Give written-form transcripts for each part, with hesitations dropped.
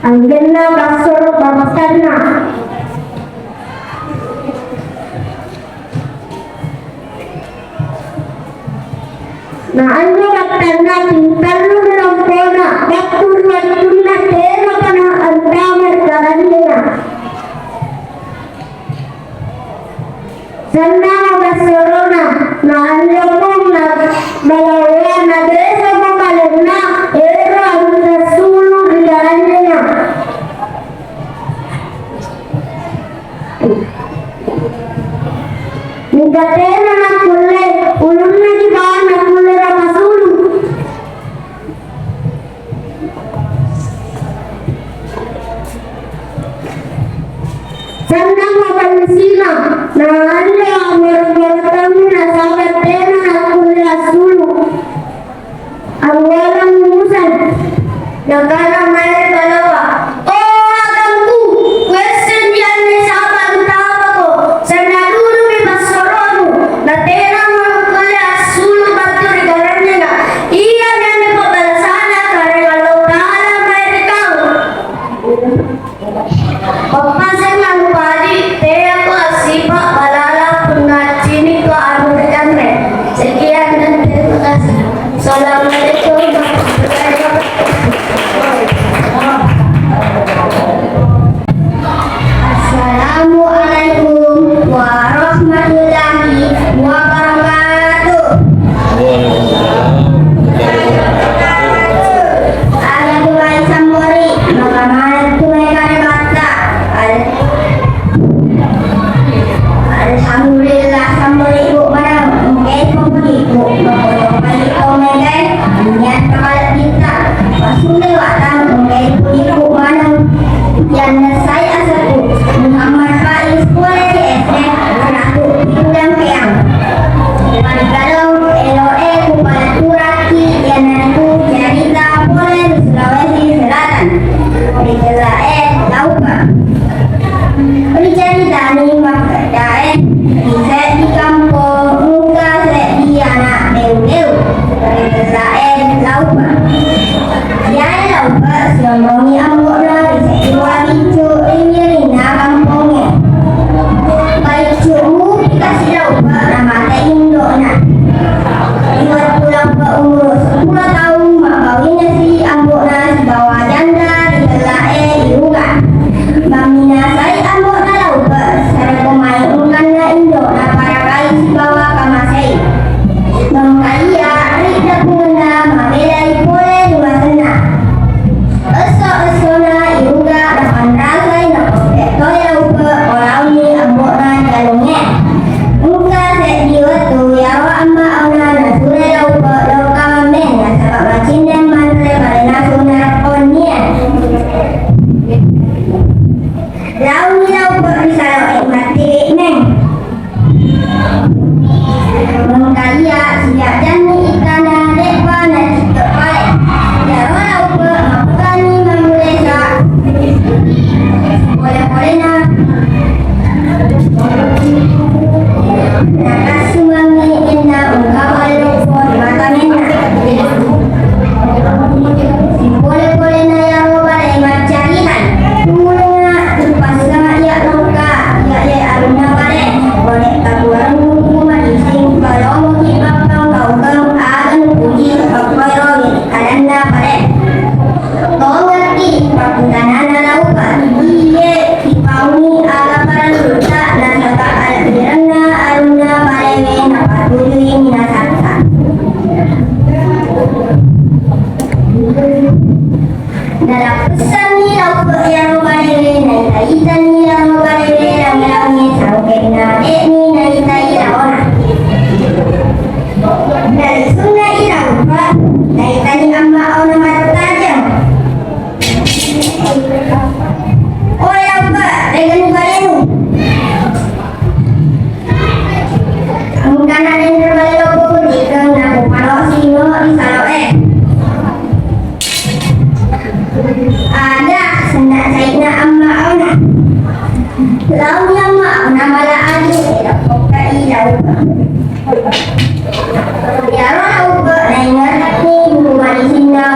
Anggenna basoro bangsanna na ando katanda pintalu lampona batur watuna tera kana antama karandena sanna basorona na ando kona malawa na desa makalena era anta sulu karandena Nigatena na kulle ulunna di bawah na kulle ramasulu sandang mapalisina na anda merong-merong na sahabat tena na kulle asulu ang walang lumusan nagkana may dalawa Assalamualaikum warahmatullahi wabarakatuh. yang mauna mala adi poka ilau yaro lau naingat ni bumani sinna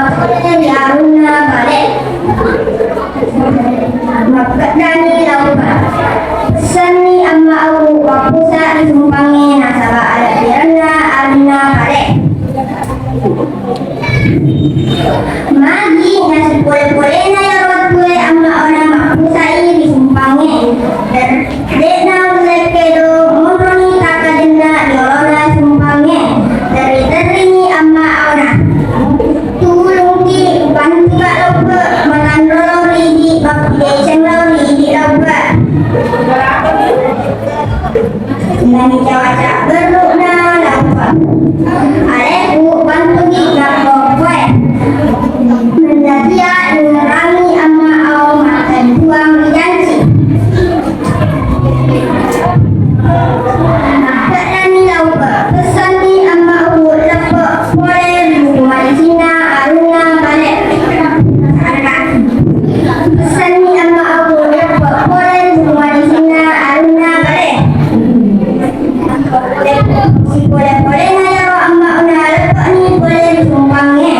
yaruna bale makadani lau seni amma au wapusa isumpangi nasaba ala birana alina bale magi nasi pole-pole na yarot gue amma ona mapusa ini isumpangi dek na ulek kedo mondroni kakadena yorona isumpangi dari ni amma ona tulung ki bantu ka lobe makan rolo rigi bakde cenglau rigi lobe nani cawaca beruk na lobe aleku bantu ki gako kue mendadia ngerangi amma au makan tuang janji nakadani lobe pesan ni amma au lepe pole rumah Cina aruna balik pesan ni amma au lepe pole rumah Cina aruna balik si pole-pole na yaro amma una lepe ni pole sumpangnya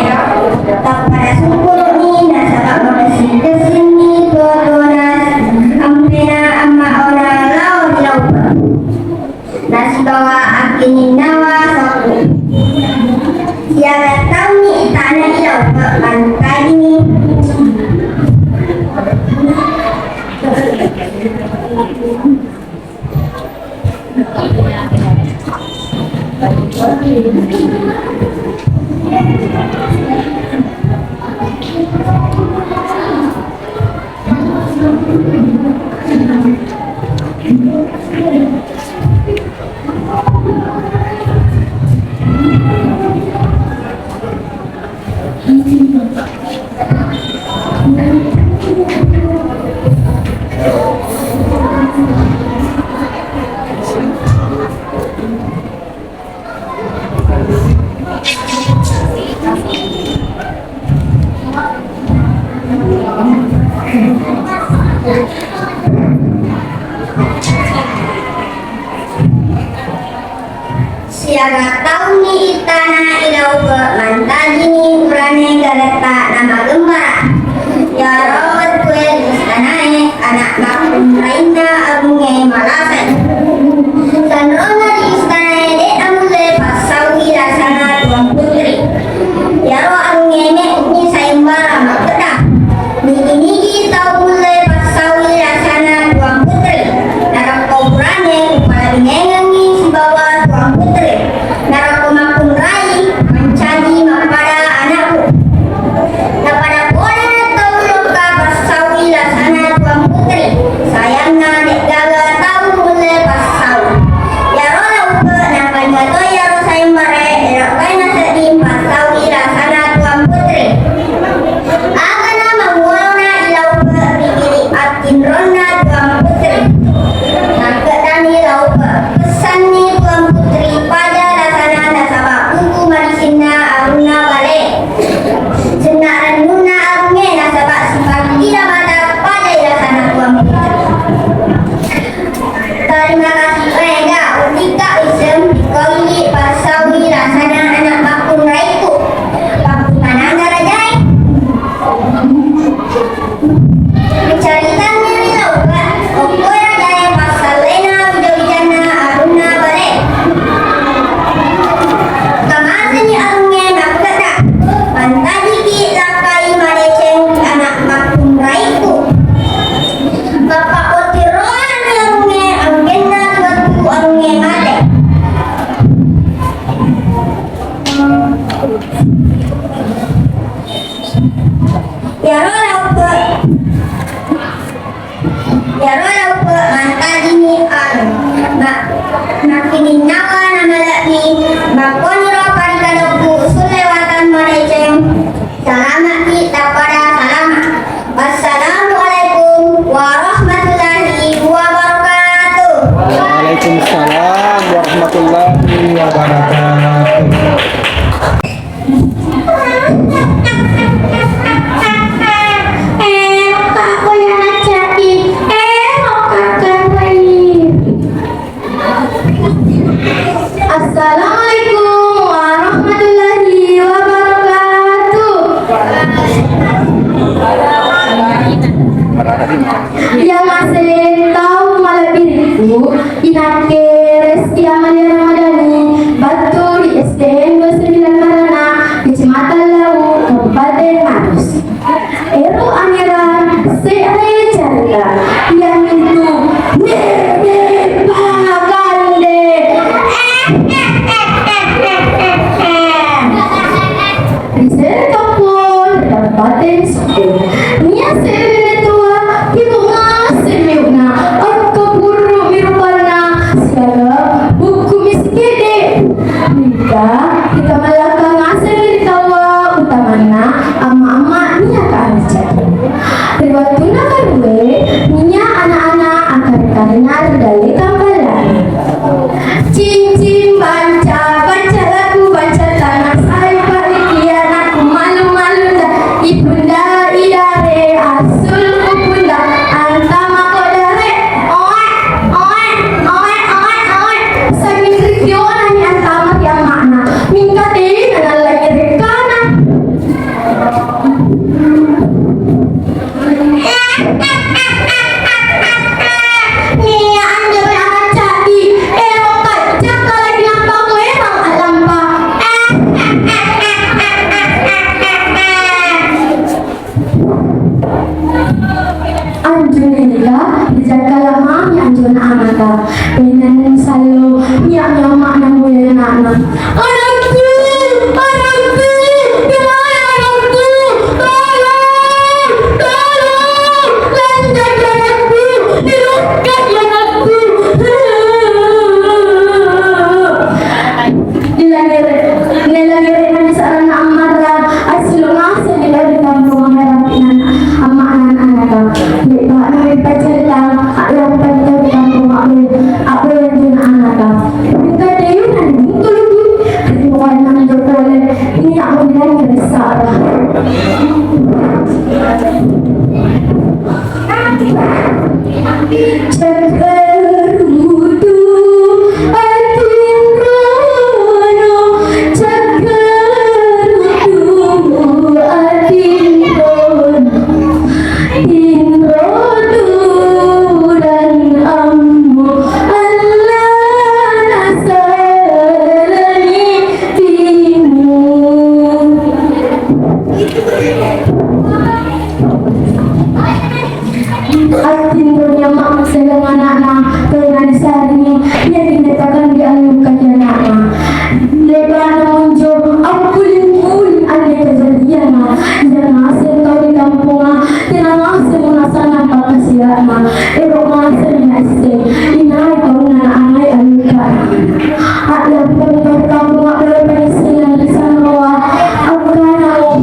tak pada sungkur ni nasabak modasi kesini dodonas ampena amma ona lau di laupa nasi bawa akini nawa soku siaga tau ni tanah ilau ke pantai ini siaga tau ni tanah ilau ke mantagi ni urane gareta nama gembara ya rawat kue istanae anak makum raina abunge malasan sanrona di istanae de amule pasawi rasana tuang putri ya ro abunge me ni sayembara makeda nigi-nigi tau mule pasawi rasana tuang putri narak kau urane kepala bingengangi si bawa tuang putri narako makum rai mencari mapada anakku napada boleh na tau loka pasawi lasana tuang putri sayangna dek gagal tau mule pasawi ya rola upe napan gato ya ro sayembare erakai na sedih pasawi lasana tuang putri agana mangolona ilau upe bikiri atin rona tuang putri nakadani ilau upe pesan ni tuang putri pada lasana nasabak kuku marisina aruna balik senaran nuna arunge nasabak sifat tidak mata pada lasana tuang putri terima kasih Rega Utika Isem dikauli pasawi lasana anak bakun raiku bakun mananga rajai mencarikan diri lauka okoi rajai pasal lena wijawijana aruna balik kamasini arunge nakada pantadi ki lakai mareceng anak bakun raiku bapak otiroan ni arunge anggenna tuatu arunge mate ya rola upe mantadi ni anu nakini nawa nama lagi bakoni ro parikadoku sulewatan mareceng salamat kita pada salamat wassalamualaikum warahmatullahi wabarakatuh. Waalaikumsalam warahmatullahi wabarakatuh. Aku yang jadi kakak Ibu Inake Reski Amalia Ramadhani Batu di SDN 29 Marana Kecamatan Lau Kabupaten Maros. Eru Angira Seere Carita yang itu Nene Pagande Rizel Kapol Kabupaten Suku Nia Seere Tua Ibu Ngasih Miuna Aku Buru Mirupana Segala Buku Miskede Nika Kita malakang ngasih Ditawa Utamana Ama-ama Nia Kaanca Riwatu Nakarwe Nia anak-anak Akan karena Dari Kambalan Cincin baca Baca lagu Baca tanah Saya balikian Aku malu-malu dah Ibunda idare Asul kupunda Antama kodare Oe Oe Oe Oe Oe Saking rikiona ni antama Yang makna Mingka deh Nana lagi rekana Nia anda anak jadi Erok kacak lagi nampak ko emang alam pa Anjun nila dijaga lama ni anjun anaka penan salo niya mak nang buya anak anakku gimana anakku tolong lanjut anakku dilukat anakku nilagire na sa anak amara asilo ngasa nilagire kampung harapinan ama anak-anak di ba na ipacerita ayang pagka kampung ako yang din anak kita dayo na tulog ribuan ng dokole ini ako nilagire Sarah Cagarudu atin rono Cagarudu atin rono Inrodu dan ammu Allah nasalani timu Atin dunia mak sedang anak-anak Kena disari Ia dinyatakan di alam kaki anak-anak Lebar munjo Aku limpun Ada kejadian Jangan ngasih kau di kampung Tidak ngasih menasana pakasian Erok ngasih ngasih Inai kau anak-anak aluka Ada pemikir kampung Ada penisian di sana Aku kanau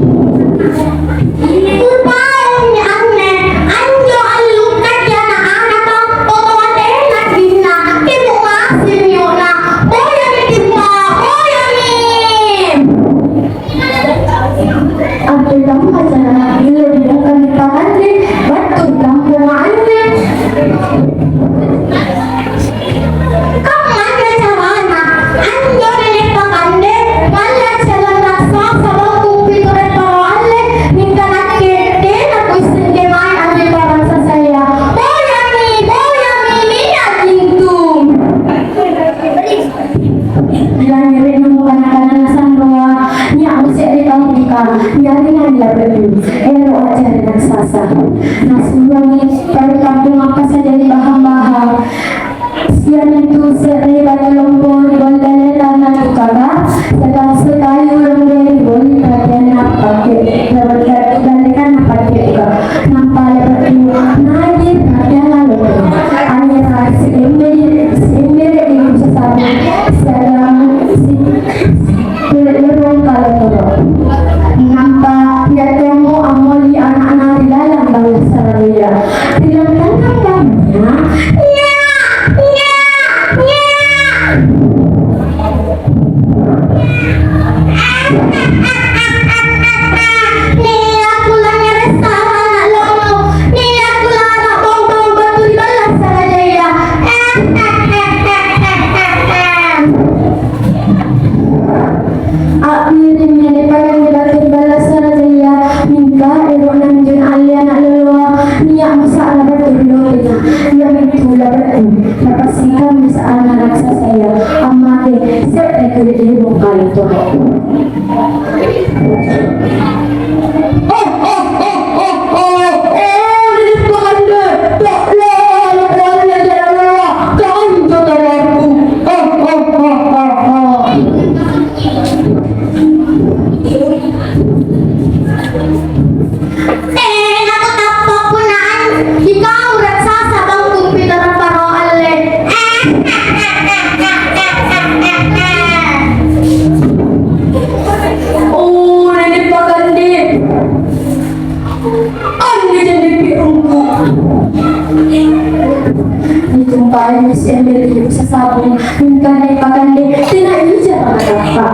Nampak ya temu amoli anak-anak di dalam bangsa Saraya. Tidak tanam gamnya. Nya. maluturo. Ikaw, raksasa bang kumpitan ng paroale? Oh, ini pagandi. Andi jadi pirungku. Ditumpahin ni si Emily sa sabong. Hingga na ipagandi. Tinaiya ang nagapa.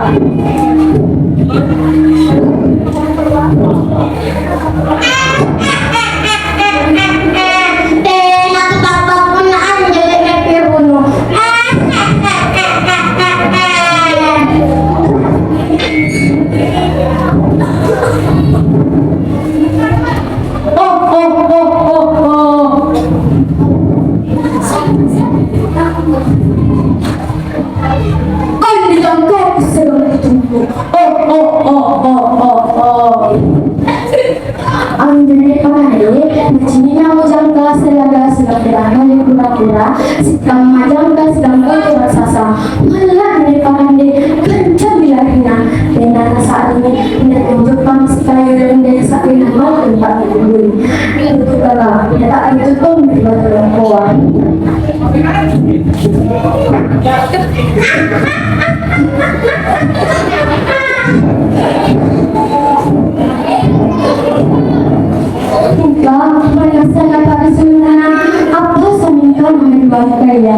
Ang dili pangari, nagchinina mo jangka selaga sila pirana ni pura-pura, sikang majangka sikang koto raksasa. Malah dili pangari, kencang bilahina. Dena nasa ini, nagtunjuk pang sikayo lang dahil sa inamal tempat nilulun. Ito kala, pinata ito tong dibatulong koa. Ika, malasa na pagkasunod na apa sa minta mga kaya.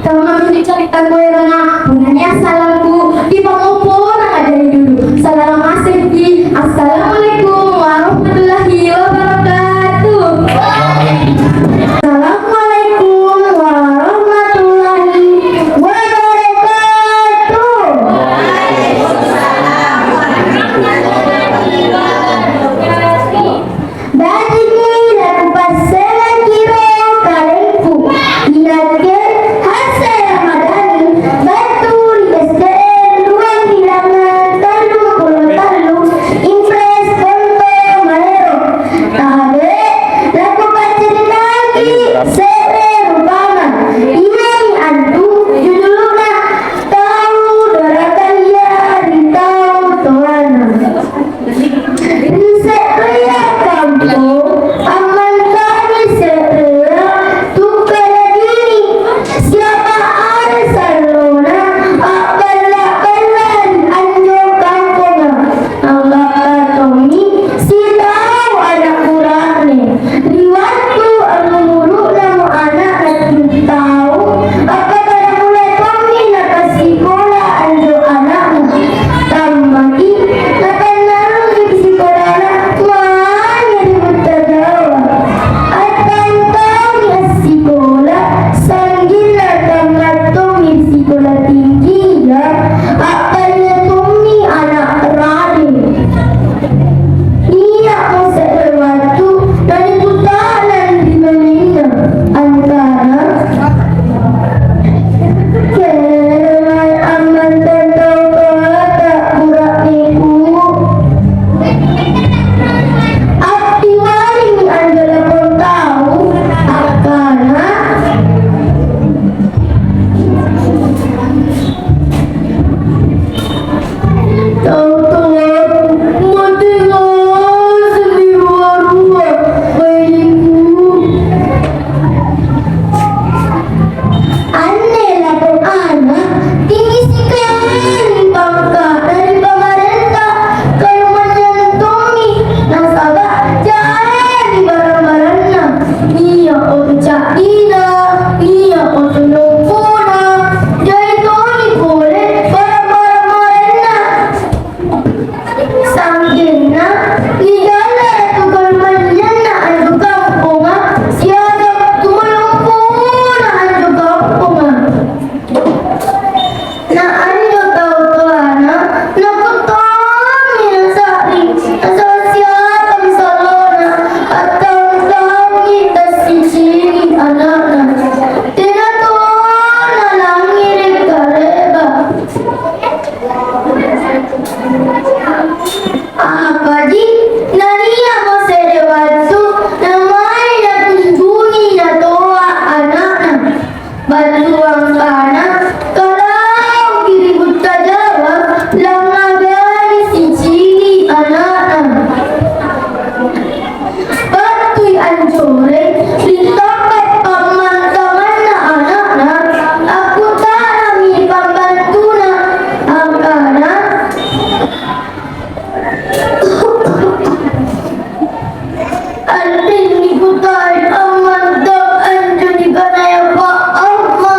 Kalau mami cerita gue rana, punanya salamku di pengumpul nggak dari dulu. Salam asik. Assalamualaikum warahmatullahi wabarakatuh. Assalamualaikum warahmatullahi wabarakatuh. Dari dan pasangan kira kalenku ingatkan hasil Ramadhan batul SDN 2 bilangan talu pulau talu impres konto malero tabe laku pacarin lagi sere rupana ini antu judulnya tahu dorakan ya di tahu tuana Seria kampung aman kami seria tukar diri siapa ada salona bala-balan anjo kampung Allah katomi si tahu anak kurane riwatu anu muruk namu anak nanti tahu apa kada mulai kami nak kasih sekolah anjo anakmu tambah akan naruh di sekolah anak mana ribut terdawa akan tahu di sekolah sanggila kamar tumi sekolah tinggi ya apanya tumi anak radin iya masa berwaktu dari putaran di Melina antara Kerai aman dan tahu kata burak niku Abdi waring adalah pun tahu akana tahu tuan mati sendiri warua bayiku aneh lah pun anak tinggi sekali bangka dari pemerintah kalau menyentuhi nasabah jangan di barang-barangnya iya ucap ina iya utunumpuna jadi toni boleh barang-barang-barangnya sanggina ligala tukar manjana adu kampunga siada tumulumpuna adu kampunga na bantuan anak. Kalau kiribut jawab lang agay si Chini anak. Patuy anjore ditapat pamantangan na anak na ako tarami pambantu na ang anak. Alin ni ko tayo ang mandang anjo ni kanaya pa ama.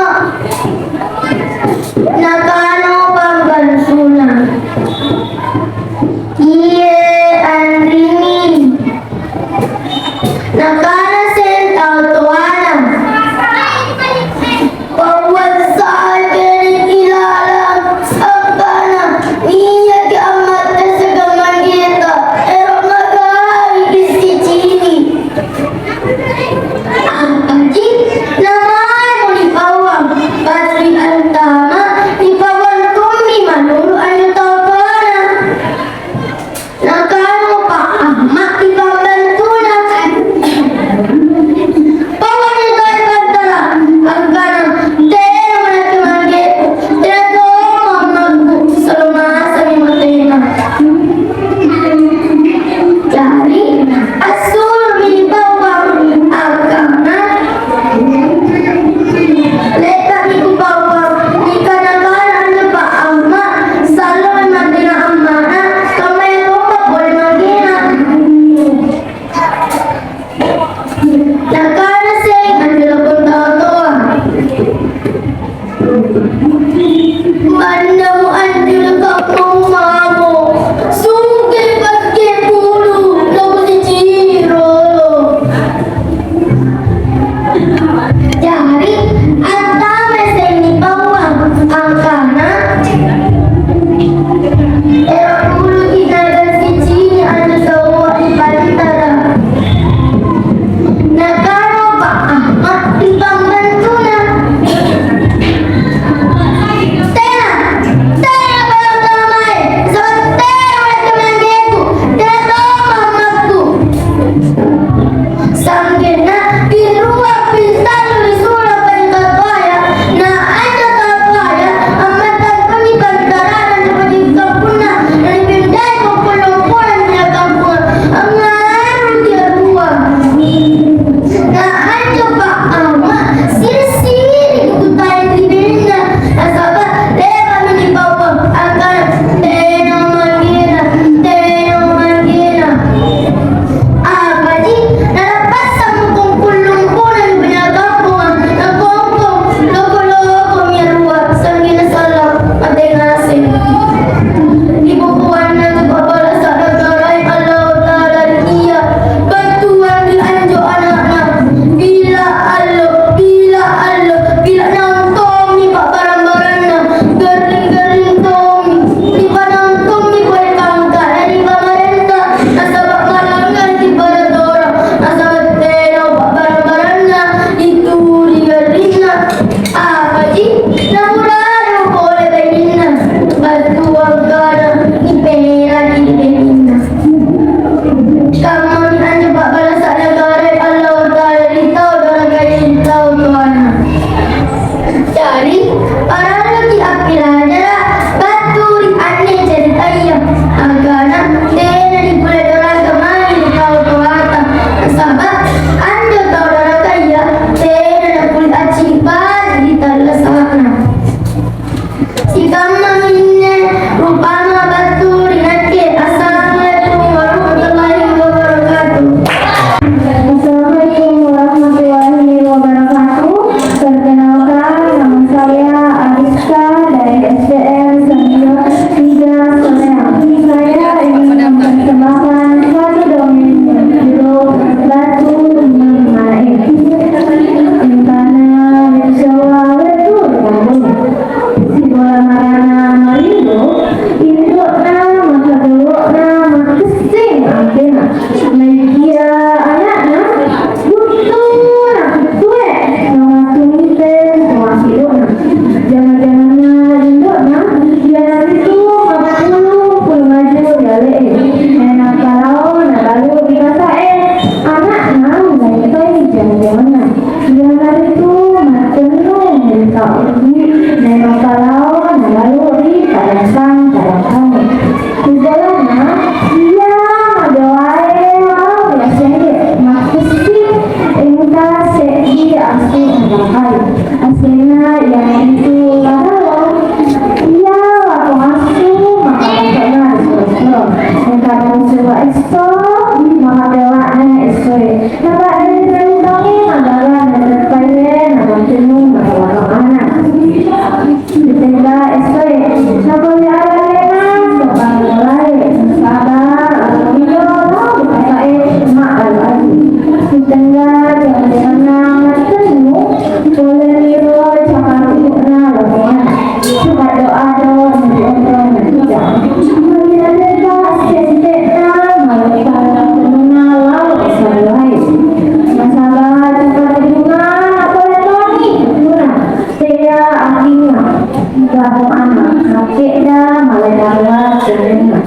uji nero kalau nalaluri kadang kami di jalannya ia doae biasanya makusti ingka sedi asli nakal aslinya yang itu kalau ia waktu masuk maka bakal disuruh ingka musuh esto maka dewana esto maka dari kami adalah terpayen atau jenuh atau anak ditinggal esto naboleh alena sebab lain sabar atau hidup berkait mak lagi ditinggal jangan jenuh boleh niru cakap ibunya lakukan coba doa untuk tidak melihat dekat sedekna malah mengenal lalu lain masalah juga hubungan boleh lagi tidak akhirnya dalam anak sakit dah malah dalam dunia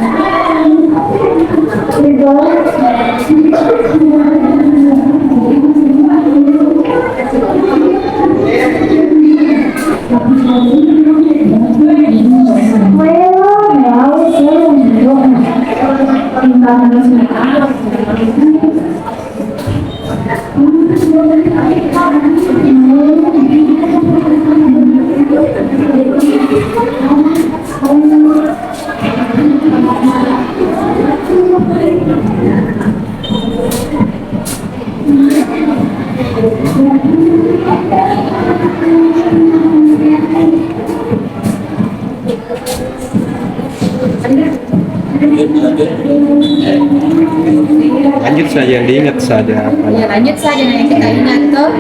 Lanjut saja, diingat saja. Ya lanjut saja nanti kita ingat toh.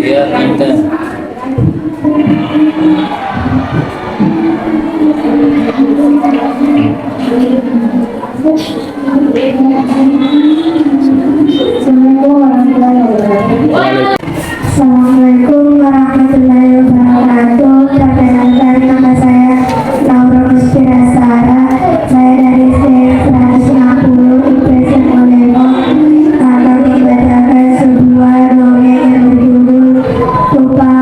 Iya, kita. Assalamualaikum warahmatullahi wabarakatuh. Perkenalkan nama saya Laura Muspira Sara. Saya dari C160 IPS Molemo akan membacakan sebuah dongeng yang berjudul Tupai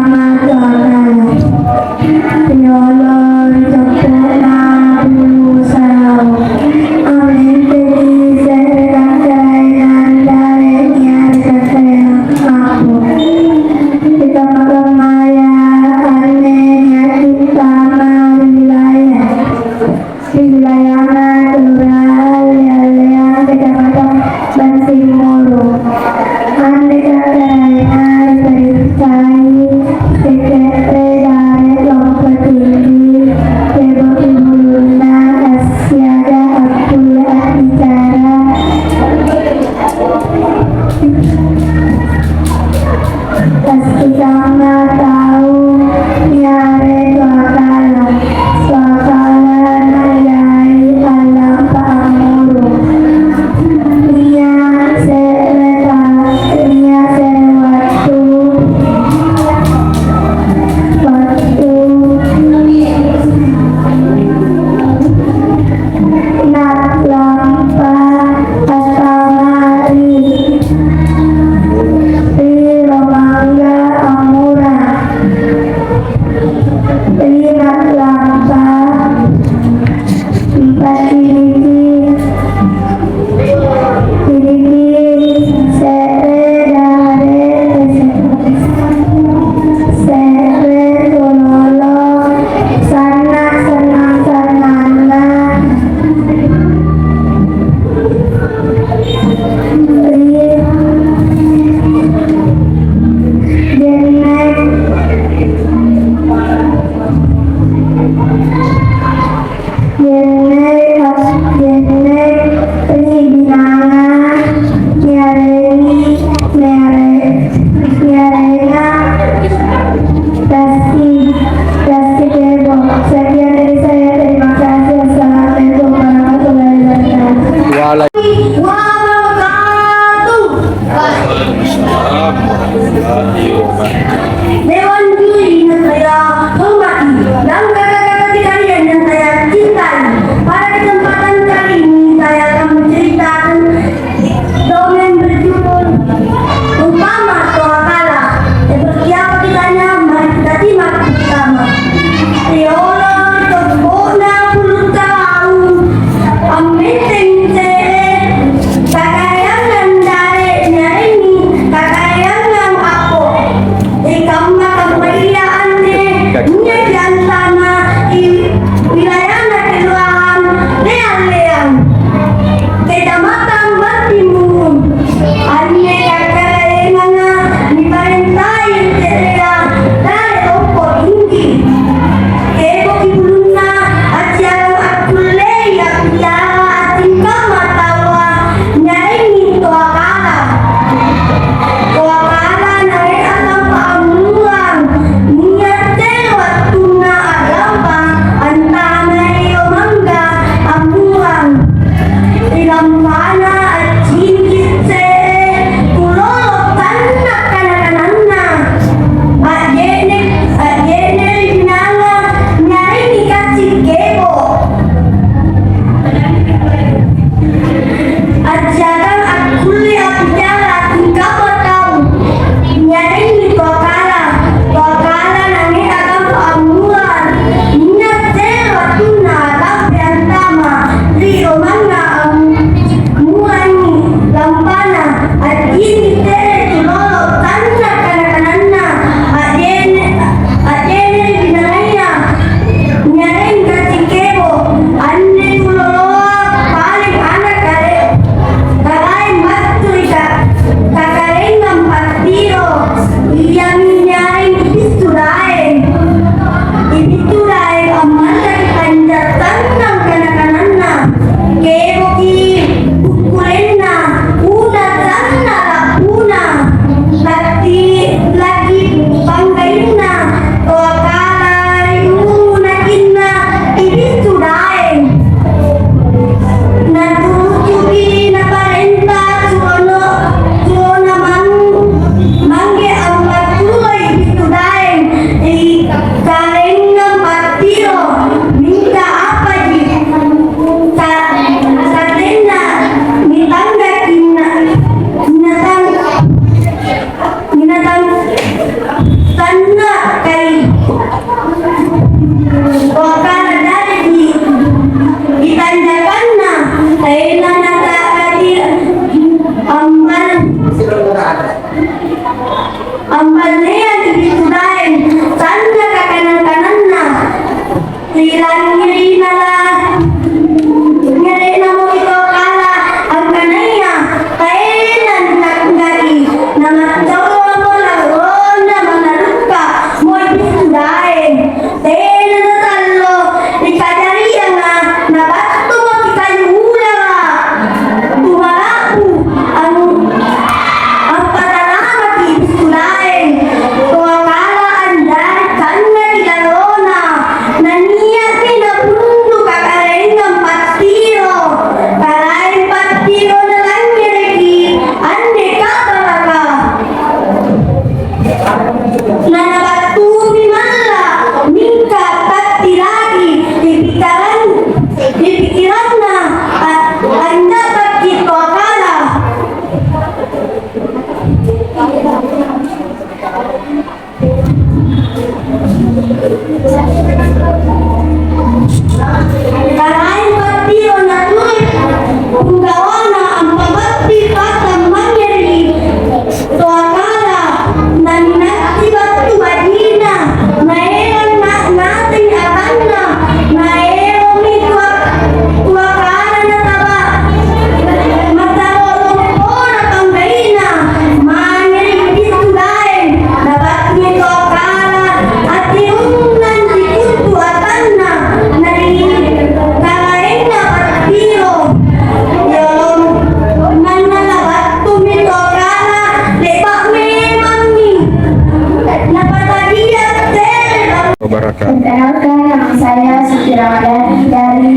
wabarakatuh. Perkenalkan, nama saya Siti Ramadhani dari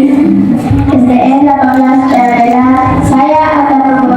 SDN 18 Daerah. Saya akan